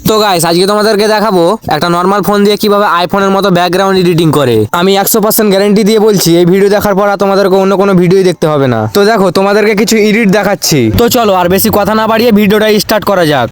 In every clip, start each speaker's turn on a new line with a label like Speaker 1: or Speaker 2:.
Speaker 1: তো গাইস আজকে তোমাদেরকে দেখাবো একটা নর্মাল ফোন দিয়ে কিভাবে আইফোনের মতো ব্যাকগ্রাউন্ড এডিটিং করে। আমি 100% গ্যারান্টি দিয়ে বলছি এই ভিডিও দেখার পর আর তোমাদেরকে অন্য কোনো ভিডিওই দেখতে হবে না। তো দেখো তোমাদেরকে কিছু এডিট দেখাচ্ছি। তো চলো আর বেশি কথা না বাড়িয়ে ভিডিওটা স্টার্ট করা যাক।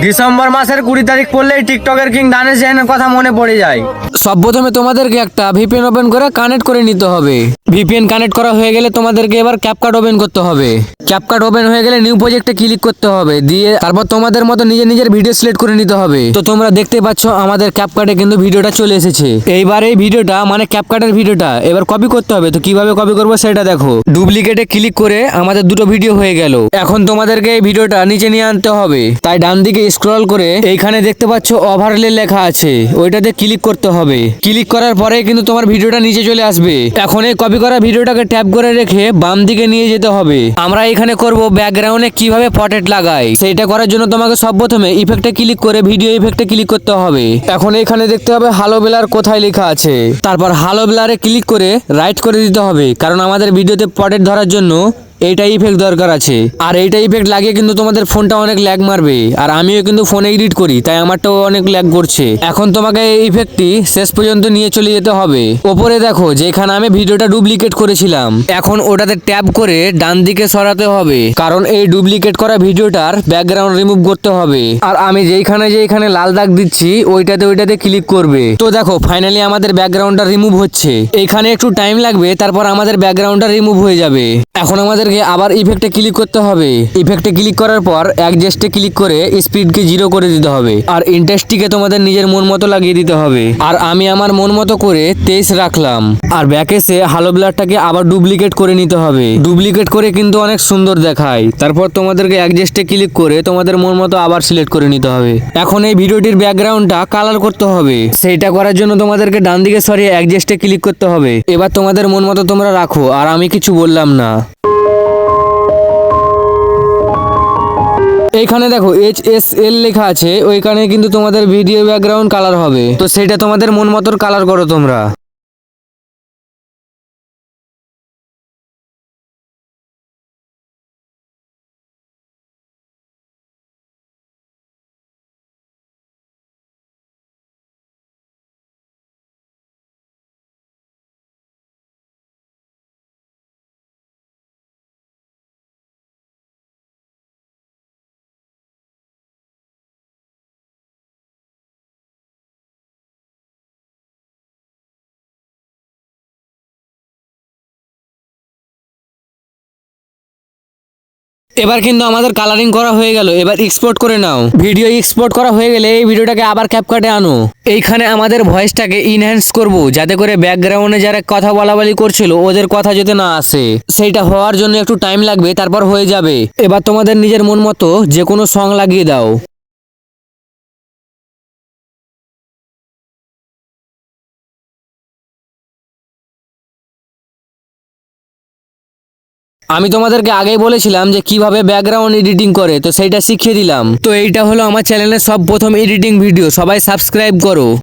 Speaker 1: ডিসেম্বর মাসের 20 তারিখ পড়লেই টিকটকের কিং দানেশ জৈনের কথা মনে পড়ে যায়। সব প্রথমে তোমাদেরকে একটা ভিপিএন ওপেন করে কানেক্ট করে নিতে হবে। ভিপিএন কানেক্ট করা হয়ে গেলে তোমাদেরকে এবার ক্যাপকাট ওপেন করতে হবে। ক্যাপকাট ওপেন হয়ে গেলে নিউ প্রজেক্টে ক্লিক করতে হবে, দিয়ে তারপর তোমাদের মতো নিজের ভিডিও সিলেক্ট করে নিতে হবে। তো তোমরা দেখতে পাচ্ছ আমাদের ক্যাপকাটে কিন্তু ভিডিওটা চলে এসেছে। এইবার এই ভিডিওটা মানে ক্যাপকাটের ভিডিওটা এবার কপি করতে হবে। তো কিভাবে কপি করবো সেটা দেখো। ডুপ্লিকেটে ক্লিক করে আমাদের দুটো ভিডিও হয়ে গেল। এখন তোমাদেরকে এই ভিডিওটা নিচে নিয়ে আনতে হবে। তাই ডান দিকে স্ক্রল করে এইখানে দেখতে পাচ্ছ ওভারলে লেখা আছে, ওইটাতে ক্লিক করতে হবে। ক্লিক করার পরে কিন্তু তোমার ভিডিওটা নিচে চলে আসবে। এখন এই কপি করা ভিডিওটাকে ট্যাপ করে রেখে বাম দিকে নিয়ে যেতে হবে। আমরা এখানে করব ব্যাকগ্রাউন্ডে কিভাবে পটেট লাগাই। সেইটা করার জন্য তোমাকে সব প্রথমে ইফেক্টে ক্লিক করে ভিডিও ইফেক্টে ক্লিক করতে হবে। এখন এখানে দেখতে হবে হ্যালো ব্লার কোথায় লেখা আছে, তারপর হ্যালো ব্লারে ক্লিক করে রাইট করে দিতে হবে, কারণ আমাদের ভিডিওতে পটেট ধরার জন্য এইটা ইফেক্ট দরকার আছে। আর এইটা ইফেক্ট লাগিয়ে কিন্তু তোমাদের ফোনটা অনেক ল্যাগ মারবে। আর আমিও কিন্তু ফোনে এডিট করি তাই আমারটাও অনেক ল্যাগ করছে। এখন তোমাকে এই ইফেক্টটি শেষ পর্যন্ত নিয়ে চলে যেতে হবে। ওপরে দেখো যেখানে আমি ভিডিওটা ডুপ্লিকেট করেছিলাম, এখন ওটাতে ট্যাপ করে ডান দিকে সরাতে হবে, কারণ এই ডুপ্লিকেট করা ভিডিওটার ব্যাকগ্রাউন্ড রিমুভ করতে হবে। আর আমি যেখানে লাল দাগ দিচ্ছি ওইটাতে ক্লিক করবে। তো দেখো ফাইনালি আমাদের ব্যাকগ্রাউন্ডটা রিমুভ হচ্ছে। এখানে একটু টাইম লাগবে, তারপর আমাদের ব্যাকগ্রাউন্ডটা রিমুভ হয়ে যাবে। এখন আমাদেরকে আবার ইফেক্টে ক্লিক করতে হবে। ইফেক্টে ক্লিক করার পর অ্যাডজাস্টে ক্লিক করে স্পিডকে 0 করে দিতে হবে। আর ইন্টেন্সিটিকে তোমাদের নিজের মন মতো লাগিয়ে দিতে হবে। আর আমি আমার মন মতো করে 23 রাখলাম। আর ব্যাক এসে হ্যালো ব্লারটাকে আবার ডুপ্লিকেট করে নিতে হবে। ডুপ্লিকেট করে কিন্তু অনেক সুন্দর দেখায়। তারপর তোমাদেরকে অ্যাডজাস্টে ক্লিক করে তোমাদের মন মতো আবার সিলেক্ট করে নিতে হবে। এখন এই ভিডিওটির ব্যাকগ্রাউন্ডটা কালার করতে হবে। সেইটা করার জন্য তোমাদেরকে ডান দিকে সরিয়ে অ্যাডজাস্টে ক্লিক করতে হবে। এবার তোমাদের মন মতো তোমরা রাখো, আর আমি কিছু বললাম না। এইখানে দেখো HSL লেখা আছে, ওইখানে কিন্তু তোমাদের ভিডিও ব্যাকগ্রাউন্ড কালার হবে। তো সেটা তোমাদের মন মতো কালার করো তোমরা। এবার কিন্তু আমাদের কালারিং করা হয়ে গেল। এবার এক্সপোর্ট করে নাও। ভিডিও এক্সপোর্ট করা হয়ে গেলে এই ভিডিওটাকে আবার ক্যাপকাটে আনো। এইখানে আমাদের ভয়েসটাকে ইনহ্যান্স করব, যাতে করে ব্যাকগ্রাউন্ডে যারা কথা বলাবলি করছিল ওদের কথা যাতে না আসে। সেইটা হওয়ার জন্য একটু টাইম লাগবে, তারপর হয়ে যাবে। এবার তোমাদের নিজের মন মতো যে কোনো সং লাগিয়ে দাও। আমি তোমাদেরকে আগেই বলেছিলাম যে কিভাবে ব্যাকগ্রাউন্ড এডিটিং করে, তো সেইটা শিখিয়ে দিলাম। তো এইটা হলো আমার চ্যানেলের সব প্রথম এডিটিং ভিডিও। সবাই সাবস্ক্রাইব করো।